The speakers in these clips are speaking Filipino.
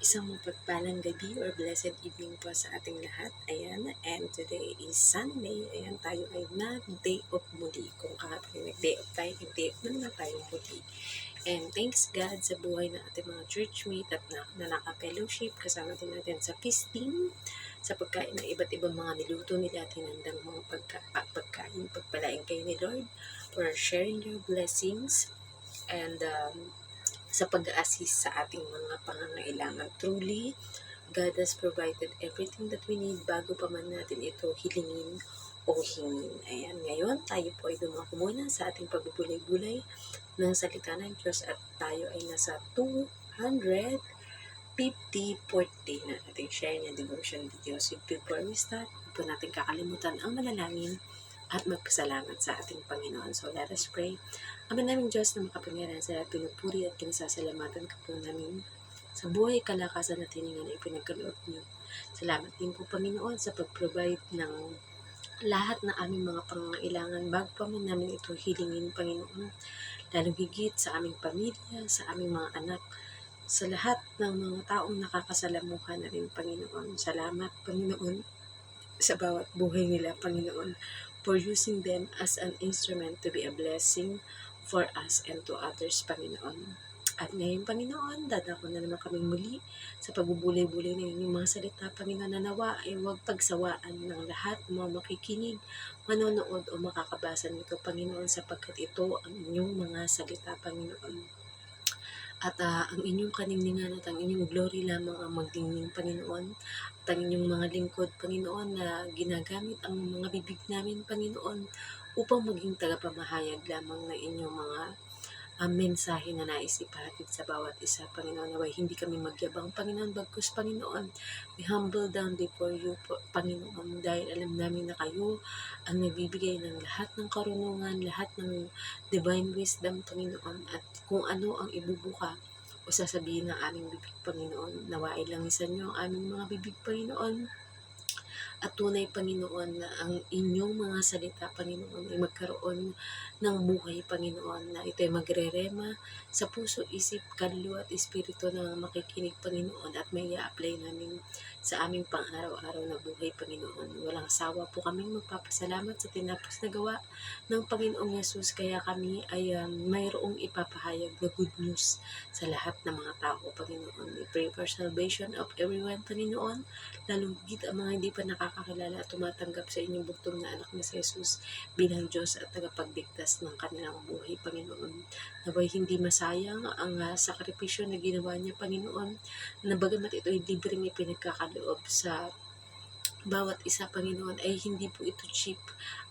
Isang mapagpalang gabi or blessed evening po sa ating lahat. Ayan, and today is Sunday. Ayan, tayo ay nag-day off muli. Kung kahapon nag-day off tayo, nag-day off naman tayo muli. And thanks God sa buhay ng ating mga churchmate at na naka-fellowship. Kasama din natin sa feasting, sa pagkain ng iba't ibang mga niluto nila at hinandang mga pagkain. Pagpalain kayo ni Lord for sharing your blessings and sa pag-assist sa ating mga pangangailangan. Truly, God has provided everything that we need bago pa man natin ito hilingin o hingin. Ayan, ngayon tayo po ay dumako muna sa ating pagbubulay-bulay ng salita ng Diyos at tayo ay nasa 250:40 na ating share na devotion videos. Before we start, po natin kakalimutan ang manalangin at magpasalamat sa ating Panginoon. So let us pray. Ama naming Diyos na makapangyarihan sa lahat, pinupuri at kinasasalamatan ka po namin sa buhay, kalakasan at hininga na ipinagkaloob niyo. Salamat din po Panginoon sa pag-provide ng lahat na aming mga pangangailangan bago pa man namin ito hilingin, Panginoon. Lalong higit sa aming pamilya, sa aming mga anak, sa lahat ng mga taong nakakasalamuhan na rin, Panginoon. Salamat, Panginoon, sa bawat buhay nila, Panginoon, for using them as an instrument to be a blessing for us and to others, Panginoon. At ngayon, Panginoon, dadako na naman kaming muli sa pagbubulay-bulay ng inyong mga salita, Panginoon, na nawa ay huwag pagsawaan ng lahat ng mga makikinig, manonood o makakabasa nito, Panginoon, sapagkat ito ang inyong mga salita, Panginoon. At ang inyong kaningningan at ang inyong glory lamang ang magdingning, Panginoon. At ang inyong mga lingkod, Panginoon, na ginagamit ang mga bibig namin, Panginoon, upang maging tagapamahayag lamang ng inyong mga mensahe na nais ipahatid sa bawat isa, Panginoon. Naway hindi kami magyabang, Panginoon, bagkus, Panginoon, we humble down before you, Panginoon, dahil alam namin na kayo ang nagbibigay ng lahat ng karunungan, lahat ng divine wisdom, Panginoon, at kung ano ang ibubuka o sasabihin ng aming bibig, Panginoon. Naway langisan niyo ang aming mga bibig, Panginoon, at tunay, Panginoon, na ang inyong mga salita, Panginoon, ay magkaroon ng buhay, Panginoon, na ito ay magre-rema sa puso, isip, kaluluwa at espiritu ng makikinig, Panginoon, at may i-apply namin sa aming pang-araw-araw na buhay, Panginoon. Walang sawa po kaming magpapasalamat sa tinapos na gawa ng Panginoong Yesus, kaya kami ay mayroong ipapahayag na good news sa lahat ng mga tao, Panginoon. We pray for salvation of everyone, Panginoon, lalong higit ang mga hindi pa nakakakilala at tumatanggap sa inyong bugtong na anak na si Jesus bilang Diyos at tagapagligtas ng kanilang buhay, Panginoon. Naway hindi masayang ang sakripisyo na ginawa niya, Panginoon, na bagamat ito ay libreng ipinagkakaloob sa bawat isa, Panginoon, ay hindi po ito cheap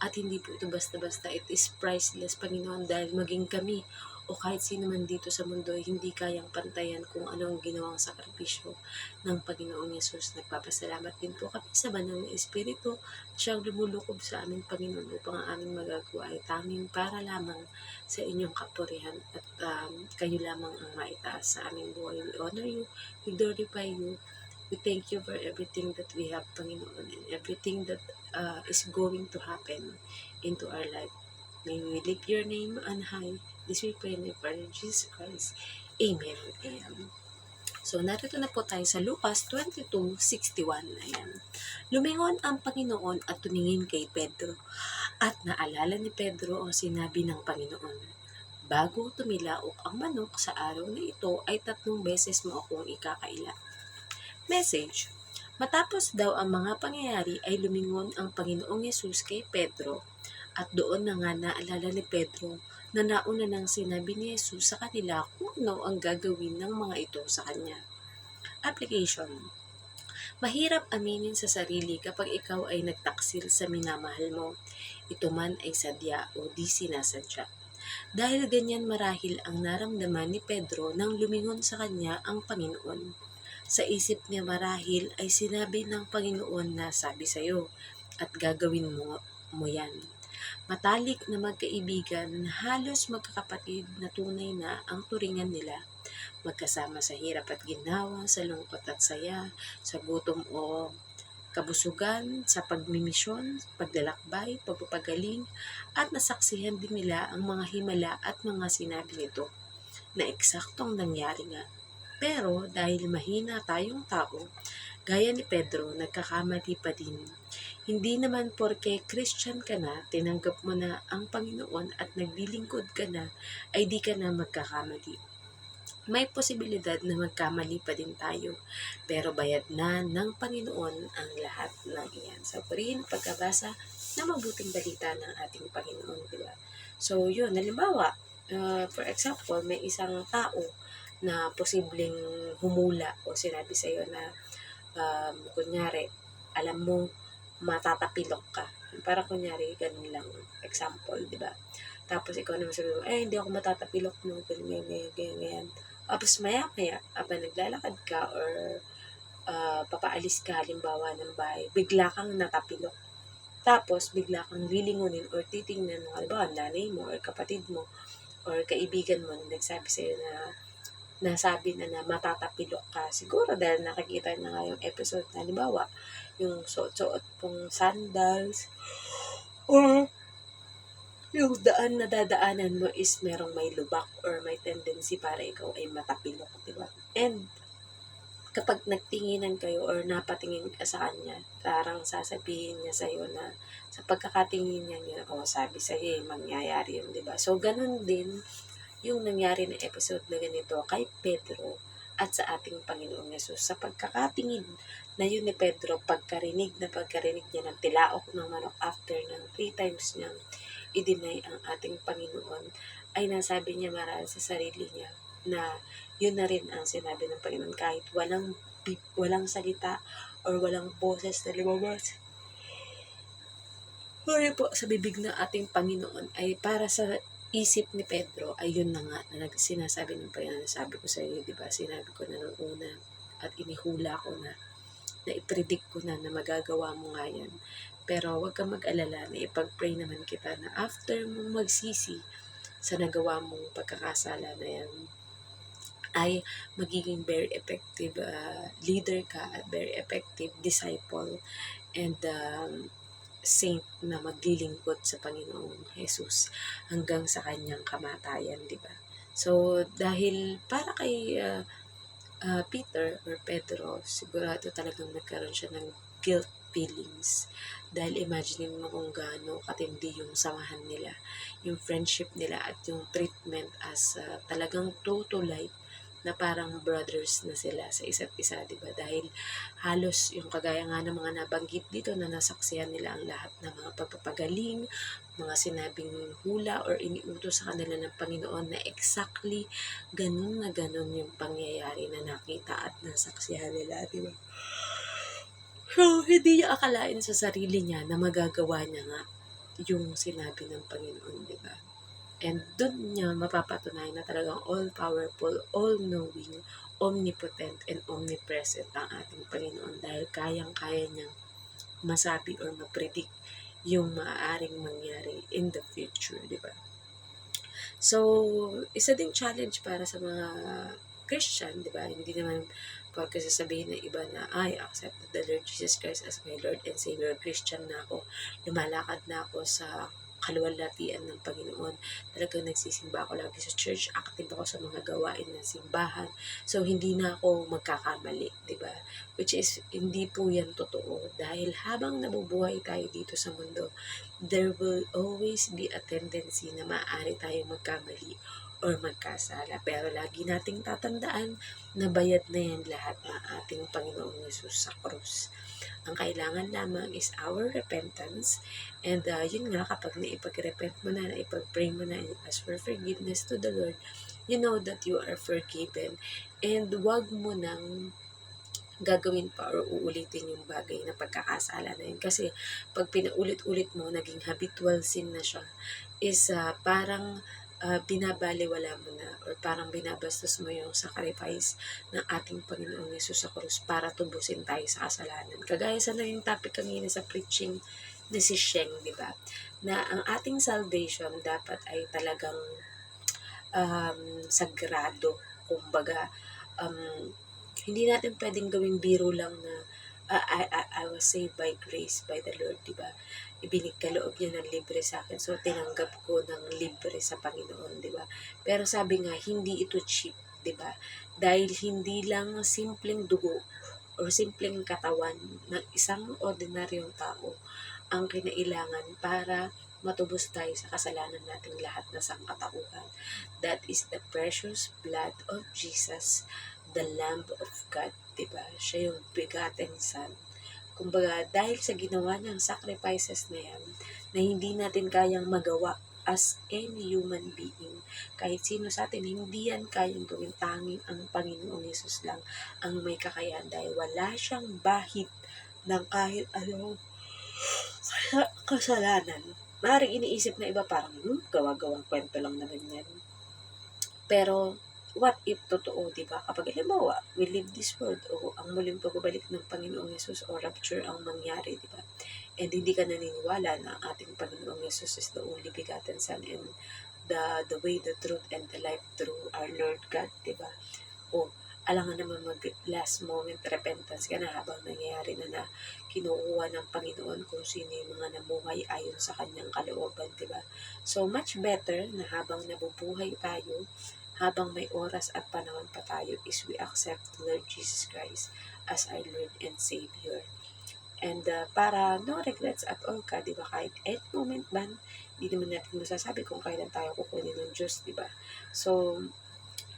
at hindi po ito basta-basta. It is priceless, Panginoon, dahil maging kami o kahit sino man dito sa mundo ay hindi kayang pantayan kung ano ang ginawang sakripisyo ng Panginoong Yesus. Nagpapasalamat din po kami sa banal na Espiritu siyang lumulukob sa aming Panginoon upang ang aming magagawa ay tanging para lamang sa inyong kapurihan at kayo lamang ang maitaas sa aming buhay. We honor you, we glorify you. We thank you for everything that we have, Panginoon, and everything that is going to happen into our life. May we lift your name on high. This we pray in the name of Jesus Christ. Amen. Amen. So, narito na po tayo sa Lucas 22:61. Ayan. Lumingon ang Panginoon at tumingin kay Pedro. At naalala ni Pedro ang sinabi ng Panginoon, bago tumilaok ang manok sa araw na ito ay 3 beses mo akong ikakaila. Message. Matapos daw ang mga pangyayari ay lumingon ang Panginoong Yesus kay Pedro at doon na nga naalala ni Pedro na nauna nang sinabi ni Yesus sa kanila kung ano ang gagawin ng mga ito sa kanya. Application. Mahirap aminin sa sarili kapag ikaw ay nagtaksil sa minamahal mo. Ito man ay sadya o di sinasadya. Dahil ganyan marahil ang naramdaman ni Pedro nang lumingon sa kanya ang Panginoon. Sa isip niya marahil ay sinabi ng Panginoon na sabi sa'yo at gagawin mo yan. Matalik na magkaibigan, halos magkakapatid na tunay na ang turingan nila. Magkasama sa hirap at ginawa, sa lungkot at saya, sa gutom o kabusugan, sa pagmimisyon, paglalakbay, pagpapagaling, at nasaksihan din nila ang mga himala at mga sinabi nito na eksaktong nangyari nga. Pero dahil mahina tayong tao, gaya ni Pedro, nagkakamali pa din. Hindi naman porke Christian ka na, tinanggap mo na ang Panginoon at naglilingkod ka na, ay di ka na magkakamali. May posibilidad na magkamali pa din tayo, pero bayad na ng Panginoon ang lahat ng iyan. So, purihin ang pagkabasa na mabuting balita ng ating Panginoon, di ba? So, yun, halimbawa, for example, may isang tao na posibleng humula o sinabi sa'yo na, kunyari, alam mo, matatapilok ka. Para kunyari, ganun lang, example, di ba? Tapos ikaw naman sabi mo, hindi ako matatapilok no, ganyan. Tapos maya-maya, habang naglalakad ka or papaalis ka halimbawa ng bahay, bigla kang natapilok. Tapos bigla kang lilingunin or titingnan ng halimbawa nanay mo or kapatid mo or kaibigan mo na nagsabi sa'yo na nasabi na matatapilok ka. Siguro dahil nakikita na nga yung episode na halimbawa, yung suot-suot pong sandals or yung daan na dadaanan mo is merong may lubak or may tendency para ikaw ay matapilok, di ba? And kapag nagtinginan kayo or napatingin ka sa kanya, parang sasabihin niya sa'yo na sa pagkakatingin niya, sabi sa'yo mangyayari yun, di ba? So, ganun din yung nangyari na episode na ganito kay Pedro at sa ating Panginoong Yesus. Sa pagkakatingin na yun ni Pedro, pagkarinig niya ng tilaok ng manok after ng 3 times niyang i-deny ang ating Panginoon, ay nasabi niya marahil sa sarili niya na yun na rin ang sinabi ng Panginoon kahit walang salita or walang boses na lumabas. Sorry po, sa bibig ng ating Panginoon ay para sa isip ni Pedro ay yun na nga na sinasabi ng Panginoon. Sabi ko sa iyo, di ba? Sinabi ko na nung una at inihula ko na i-predict ko na magagawa mo nga yan. Pero huwag kang mag-alala na ipag-pray naman kita na after mong magsisi sa nagawa mong pagkakasala na yan, ay magiging very effective leader ka at very effective disciple and saint na maglilingkod sa Panginoong Jesus hanggang sa kanyang kamatayan, di ba? So, dahil para kay Peter or Pedro, sigurado talagang nagkaroon siya ng guilt feelings. Dahil imagine mo kung gaano katindi yung samahan nila, yung friendship nila at yung treatment as talagang true to life na parang brothers na sila sa isa't isa, di ba? Dahil halos yung kagaya nga ng mga nabanggit dito na nasaksihan nila ang lahat ng mga pagpapagaling, mga sinabing hula or iniutos sa kanila ng Panginoon na exactly ganun na ganun yung pangyayari na nakita at nasaksihan nila, di ba? So, hindi niya akalain sa sarili niya na magagawa niya nga yung sinabi ng Panginoon, di ba? And doon niya mapapatunayan na talagang all-powerful, all-knowing, omnipotent, and omnipresent ang ating Panginoon dahil kayang-kaya niyang masabi or mapredict yung maaaring mangyari in the future, di ba? So, isa ding challenge para sa mga Christian, di ba? Hindi naman porque sasabihin ng iba na, I accept the Lord Jesus Christ as my Lord and Savior. Christian na ako. Lumalakad na ako sa kaluwalhatian ng Panginoon. Talagang nagsisimba ako lagi sa church. Active ako sa mga gawain ng simbahan. So, hindi na ako magkakamali, di ba? Which is, hindi po yan totoo. Dahil habang nabubuhay tayo dito sa mundo, there will always be a tendency na maaari tayong magkamali or magkasala. Pero lagi nating tatandaan na bayad na yan lahat ng ating Panginoong Yesus sa krus. Ang kailangan lamang is our repentance. And yun nga, kapag naipag-repent mo na, naipag-pray mo na, and ask for forgiveness to the Lord, you know that you are forgiven. And wag mo nang gagawin pa or uulitin yung bagay na pagkakasala na yun. Kasi pag pinaulit-ulit mo, naging habitual sin na siya, is parang binabaliwala mo na or parang binabastos mo yung sacrifice ng ating Panginoong Yesus sa krus para tubusin tayo sa kasalanan. Kagaya sa naging topic kanina sa preaching na si Sheng, di ba? Na ang ating salvation dapat ay talagang sagrado. Kumbaga, hindi natin pwedeng gawing biro lang na I was saved by grace by the Lord, di ba? Ibinigkaloob niya ng libre sa akin. So, tinanggap ko ng libre sa Panginoon, di ba? Pero sabi nga, hindi ito cheap. 'di ba? Dahil hindi lang simpleng dugo or simpleng katawan ng isang ordinaryong tao ang kinailangan para matubos tayo sa kasalanan nating lahat na sangkatauhan. That is the precious blood of Jesus, the Lamb of God, diba? Siya yung begotten Son. Kumbaga, dahil sa ginawa niyang sacrifices na yan, na hindi natin kayang magawa as any human being, kahit sino sa atin, hindi yan kayang gawin, tanging ang Panginoong Yesus lang ang may kakayahan dahil wala siyang bahid ng kahit anong kasalanan. Maaaring iniisip na iba parang, gawa-gawang kwento lang naman yan. Pero, what if totoo, di ba? Kapag halimbawa, we leave this world o ang muling pagbabalik ng Panginoong Yesus o rapture ang mangyari, di ba? And hindi ka naniniwala na ating Panginoong Yesus is the only begotten Son and the way, the truth, and the life through our Lord God, di ba? O, alangan naman mag last moment repentance ka na habang nangyayari na kinukuha ng Panginoon kung sino yung mga namuhay ayon sa kanyang kalooban, diba? So, much better na habang nabubuhay tayo, habang may oras at panahon pa tayo, is we accept Lord Jesus Christ as our Lord and Savior. And para no regrets at all ka, di ba? Kahit any moment man, hindi naman natin masasabi kung kailan tayo kukunin ng Diyos, di ba? So,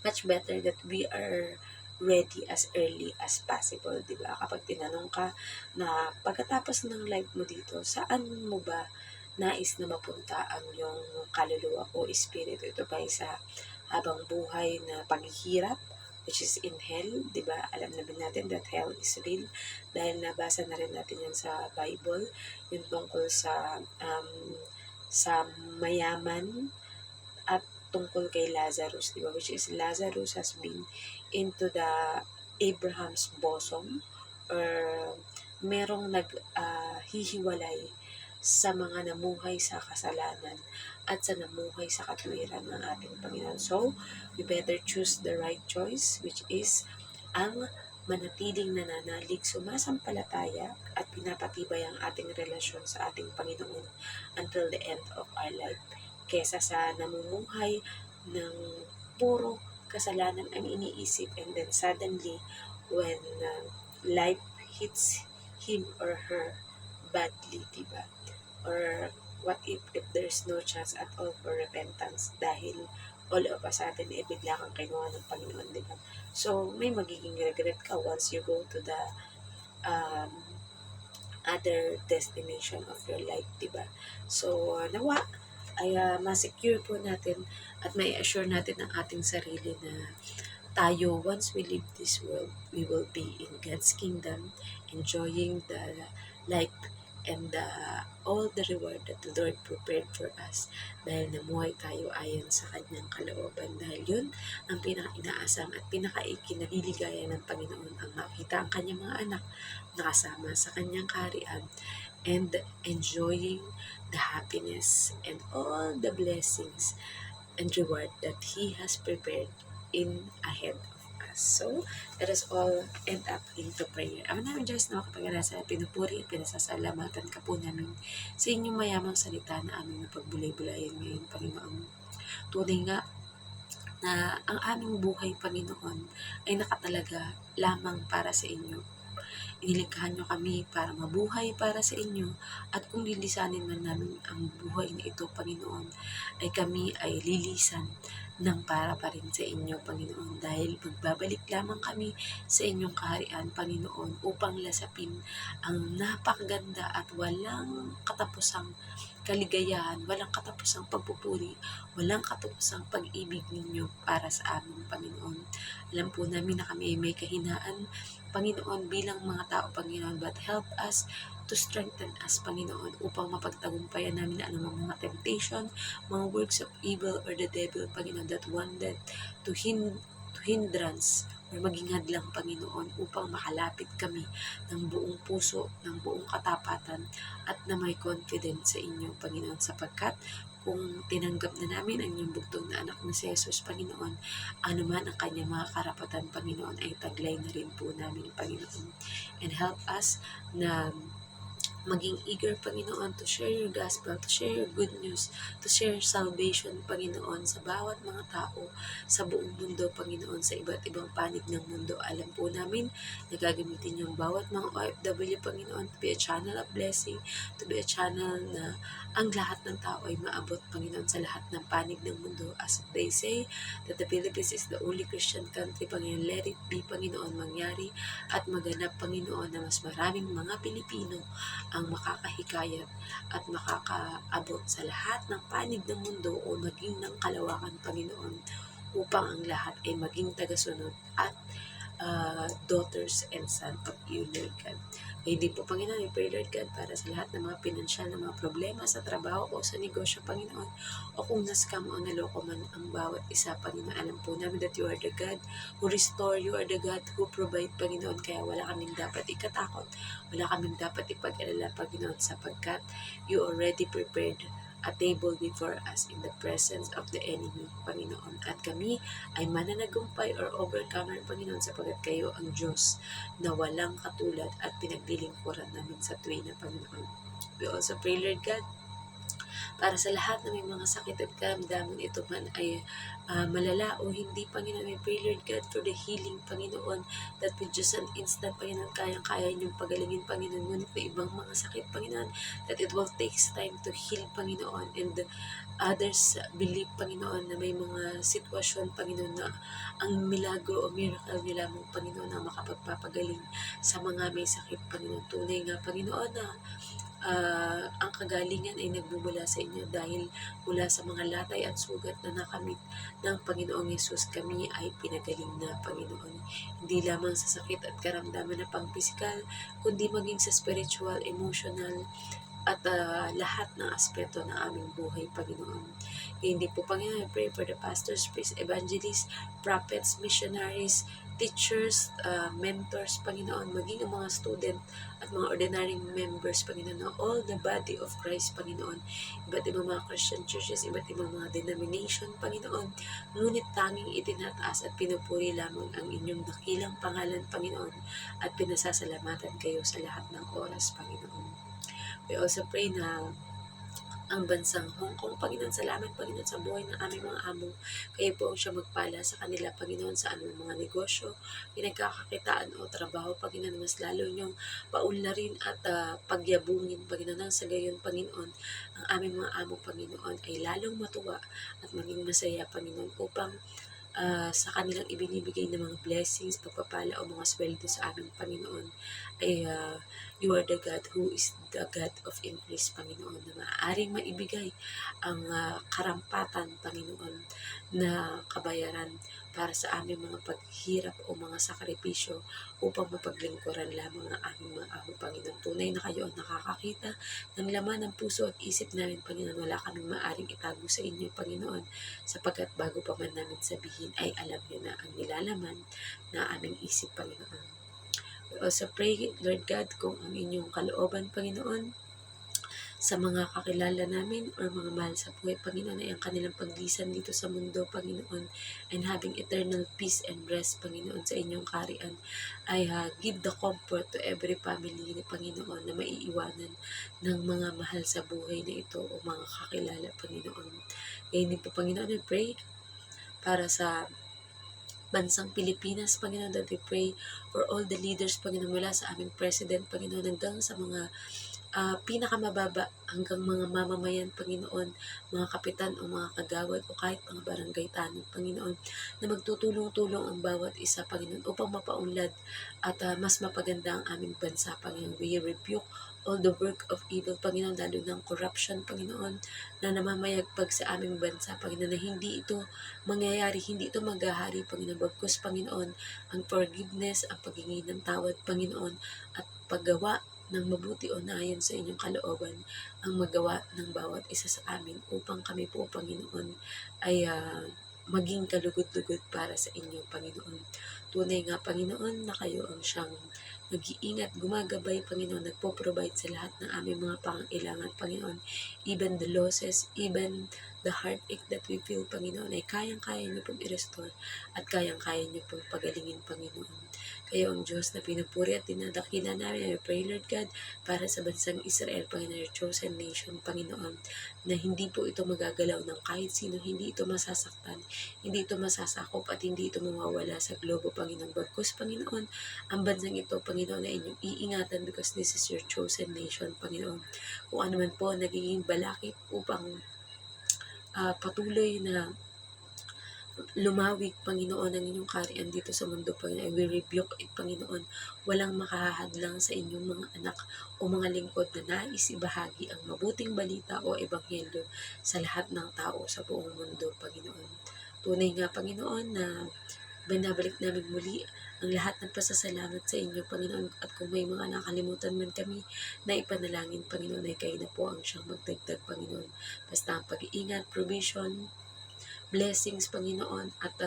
much better that we are ready as early as possible, di ba? Kapag tinanong ka na pagkatapos ng life mo dito, saan mo ba nais na mapunta ang yung kaluluwa o espiritu? Ito ba sa habang buhay na paghihirap, which is in hell, di ba? Alam naman natin that hell is real dahil nabasa na rin natin yan sa Bible, yung tungkol sa mayaman at tungkol kay Lazarus, di ba? Which is Lazarus has been into the Abraham's bosom or merong naghihiwalay sa mga namuhay sa kasalanan at sa namuhay sa katwiran ng ating Panginoon. So, we better choose the right choice, which is ang manatiling nananalig, sumasampalataya at pinapatibay ang ating relasyon sa ating Panginoon until the end of our life, kesa sa namumuhay ng puro kasalanan ang iniisip and then suddenly when life hits him or her badly, diba? Or what if there's no chance at all for repentance dahil all of a sudden bigla kang kinuha ng Panginoon, diba? So, may magiging regret ka once you go to the other destination of your life, diba? So, nawa ay ma-secure po natin at may assure natin ang ating sarili na tayo, once we leave this world, we will be in God's kingdom, enjoying the life and all the reward that the Lord prepared for us dahil namuhay tayo ayon sa kanyang kalooban. Dahil yun ang pinaka-inaasam at pinaka-ikinaliligaya ng Panginoon ang makita ang kanyang mga anak nakasama sa kanyang kaharian and enjoying the happiness and all the blessings and reward that He has prepared in ahead of us. So, let us all end up into prayer. Ama namin Diyos na makapag-alasa, pinupuri at pinasasalamatan ka po namin sa inyong mayamang salita na aming napagbulay-bulayan ngayon, Panginoon. Tunay nga na ang aming buhay, Panginoon, ay nakatalaga lamang para sa inyo. Inilikhahan nyo kami para mabuhay para sa inyo at kung lilisanin man namin ang buhay na ito, Panginoon, ay kami ay lilisan ng para pa rin sa inyo, Panginoon, dahil magbabalik lamang kami sa inyong kaharian, Panginoon, upang lasapin ang napakaganda at walang katapusang kaligayahan, walang katapusang pagpupuri, walang katapusang pag-ibig ninyo para sa amin, Panginoon. Alam po namin na kami ay may kahinaan, Panginoon, bilang mga tao, Panginoon, but help us to strengthen us, Panginoon, upang mapagtagumpayan namin na anumang mga temptation, mga works of evil or the devil, Panginoon, that wanted to hindrance or maging hadlang, Panginoon, upang makalapit kami ng buong puso, ng buong katapatan at na may confidence sa inyo, Panginoon, sapagkat kung tinanggap na namin ang inyong bugtong na anak na si Jesus, Panginoon, anuman ang kanyang mga karapatan, Panginoon, ay taglay na rin po namin, Panginoon. And help us na maging eager, Panginoon, to share your gospel, to share your good news, to share salvation, Panginoon, sa bawat mga tao sa buong mundo, Panginoon, sa iba't ibang panig ng mundo. Alam po namin na gagamitin yung bawat mga OFW, Panginoon, to be a channel of blessing, to be a channel na ang lahat ng tao ay maabot, Panginoon, sa lahat ng panig ng mundo. As they say that the Philippines is the only Christian country, Panginoon, let it be, Panginoon, mangyari at maganap, Panginoon, na mas maraming mga Pilipino ang makakahikayat at makakaabot sa lahat ng panig ng mundo o maging ng kalawakan, Panginoon, upang ang lahat ay maging tagasunod at daughters and son of you, Lord God. Hindi po, Panginoon, I pray, Lord God, para sa lahat ng mga pinansyal na mga problema sa trabaho o sa negosyo, Panginoon, o kung na-scam o naloko man ang bawat isa, Panginoon, alam po namin that you are the God who restore, you are the God who provide, Panginoon, kaya wala kaming dapat ikatakot, wala kaming dapat ipag-alala, Panginoon, sapagkat you already prepared a table before us in the presence of the enemy, Panginoon. At kami ay mananagumpay or overcomer, Panginoon, sapagkat kayo ang Diyos na walang katulad at pinaglilingkuran namin sa tuwina, Panginoon. We also pray, Lord God, para sa lahat na may mga sakit at karamdaman, ito man ay malala o hindi, Panginoon. We pray, Lord God, for the healing, Panginoon, that with just an instant, Panginoon, kayang-kaya niyong pagalingin, Panginoon. Ngunit may ibang mga sakit, Panginoon, that it will take time to heal, Panginoon. And others believe, Panginoon, na may mga sitwasyon, Panginoon, na ang milagro o miracle niyo lamang, Panginoon, na makapagpapagaling sa mga may sakit, Panginoon. Tunay nga, Panginoon, na ang kagalingan ay nagbumula sa inyo dahil mula sa mga latay at sugat na nakamit ng Panginoong Yesus, kami ay pinagaling na, Panginoon. Hindi lamang sa sakit at karamdaman na pang physical, kundi maging sa spiritual, emotional, at lahat ng aspeto ng aming buhay, Panginoon. Kaya hindi po, Panginoon, I pray for the pastors, priests, evangelists, prophets, missionaries, teachers, mentors, Panginoon, maging ang mga student at mga ordinary members, Panginoon, na all the body of Christ, Panginoon. Iba't ibang mga Christian churches, iba't ibang mga denomination, Panginoon, ngunit tanging itinataas at pinupuri lamang ang inyong dakilang pangalan, Panginoon, at pinasasalamatan kayo sa lahat ng oras, Panginoon. We also pray na ang bansang Hong Kong, Panginoon, salamat, Panginoon, sa buhay ng aming mga amo. Kayo po ang siya magpala sa kanila, Panginoon, sa anong mga negosyo, pinagkakakitaan o trabaho, Panginoon, mas lalo niyong paunlarin at pagyabungin, Panginoon, nang sa gayon, Panginoon, ang aming mga amo, Panginoon, ay lalong matuwa at maging masaya, Panginoon, upang sa kanilang ibinibigay ng mga blessings, pagpapala o mga sweldo sa aming Panginoon, ay you are the God who is the God of increase, Panginoon, na maaaring maibigay ang karampatan, Panginoon, na kabayaran para sa aming mga paghirap o mga sakripisyo upang mapaglingkuran lamang ang aming mga amo, Panginoon. Tunay na kayo ang nakakakita ng laman ng puso at isip namin, Panginoon. Wala kaming maaring itago sa inyo, Panginoon, sapagkat bago pa man namin sabihin ay alam niyo na ang nilalaman na aming isip, Panginoon. We also pray, Lord God, kung ang inyong kalooban, Panginoon, sa mga kakilala namin or mga mahal sa buhay, Panginoon, ay ang kanilang paglisan dito sa mundo, Panginoon, and having eternal peace and rest, Panginoon, sa inyong karian, ay give the comfort to every family ni Panginoon na maiiwanan ng mga mahal sa buhay na ito o mga kakilala, Panginoon. Kaya hindi po, Panginoon, I pray para sa bansang Pilipinas, Panginoon, that we pray for all the leaders, Panginoon, mula sa aming President, Panginoon, hanggang sa mga pinakamababa hanggang mga mamamayan, Panginoon, mga kapitan o mga kagawad o kahit mga barangay tanod, Panginoon, na magtutulong-tulong ang bawat isa, Panginoon, upang mapaunlad at mas mapaganda ang aming bansa, Panginoon. We rebuke all the work of evil, Panginoon, lalo ng corruption, Panginoon, na namamayagpag sa aming bansa, Panginoon, na hindi ito mangyayari, hindi ito maghahari, Panginoon, bagkus, Panginoon, ang forgiveness, ang paghingi ng tawad, Panginoon, at paggawa ng mabuti o naayon sa inyong kalooban ang magawa ng bawat isa sa amin upang kami po, Panginoon, ay maging kalugod-lugod para sa inyo, Panginoon. Tunay nga, Panginoon, na kayo ang siyang nag-iingat, gumagabay, Panginoon, nagpo-provide sa lahat ng aming mga pangailangan, Panginoon. Even the losses, even the heartache that we feel, Panginoon, ay kayang-kaya niyo pong i-restore at kayang-kaya niyo pong pagalingin, Panginoon. Kayo ang Diyos na pinupuri at dinadakila namin. I pray, Lord God, para sa bansang Israel, Panginoon, your chosen nation, Panginoon, na hindi po ito magagalaw ng kahit sino, hindi ito masasaktan, hindi ito masasakop at hindi ito mawawala sa globo, Panginoon. Bagkus, Panginoon, ang bansang ito, Panginoon, ay inyong iingatan because this is your chosen nation, Panginoon. Kung ano man po nagiging balakid upang patuloy na lumawig, Panginoon, ang inyong kaharian dito sa mundo, Panginoon. We rebuke it, Panginoon. Walang makahahadlang sa inyong mga anak o mga lingkod na nais ibahagi ang mabuting balita o ebanghelyo sa lahat ng tao sa buong mundo, Panginoon. Tunay nga, Panginoon, na binabalik namin muli ang lahat ng pasasalamat sa inyo, Panginoon. At kung may mga nakalimutan man kami na ipanalangin, Panginoon, ay kayo na po ang siyang magdagdag, Panginoon. Basta ang pag-iingat, provision, blessings, Panginoon, at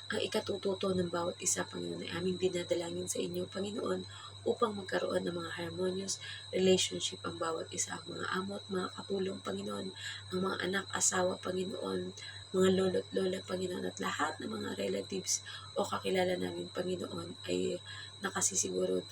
ang ikatututo ng bawat isa, Panginoon, ay aming dinadalangin sa inyo, Panginoon, upang magkaroon ng mga harmonious relationship ang bawat isa, ang mga amo at mga katulong, Panginoon, ang mga anak, asawa, Panginoon, mga lolo't lola, Panginoon, at lahat ng mga relatives o kakilala namin, Panginoon, ay nakasisiguro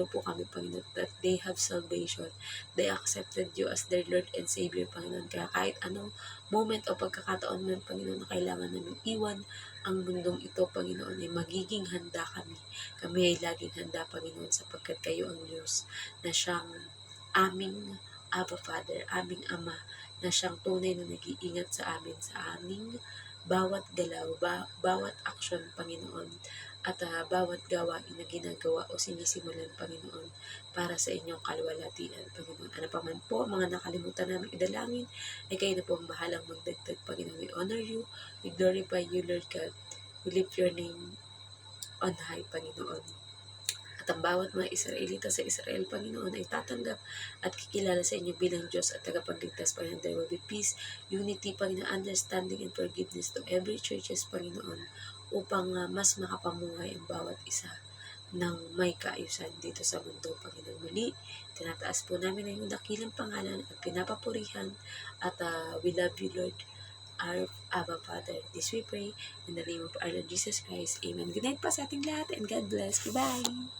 po kami, Panginoon, that they have salvation. They accepted you as their Lord and Savior, Panginoon. Kaya kahit anong moment o pagkakataon man, Panginoon, na kailangan namin iwan ang mundong ito, Panginoon, ay magiging handa kami. Kami ay laging handa, Panginoon, sapagkat kayo ang Diyos na siyang aming Abba Father, aming Ama, na siyang tunay na nag-iingat sa aming bawat galaw, bawat aksyon, Panginoon, at bawat gawain na ginagawa o sinisimulan, Panginoon, para sa inyong kalwalhatian, Panginoon. Ano pa man po, mga nakalimutan namin idalangin, ay kayo na po ang bahalang magdagdag, Panginoon. We honor you, we glorify you, Lord God. We lift your name on high, Panginoon. At ang bawat mga Israelita sa Israel, Panginoon, ay tatanggap at kikilala sa inyo bilang Diyos at tagapagligtas, Panginoon. There will be peace, unity, Panginoon, understanding, and forgiveness to every churches, Panginoon, upang mas makapamuhay ang bawat isa ng may kaayusan dito sa mundo, Panginoon. Muli, tinataas po namin ang iyong dakilang pangalan at pinapapurihan at we love you, Lord, our Abba Father. This we pray in the name of our Lord Jesus Christ. Amen. Good night pa sa ating lahat and God bless. Goodbye!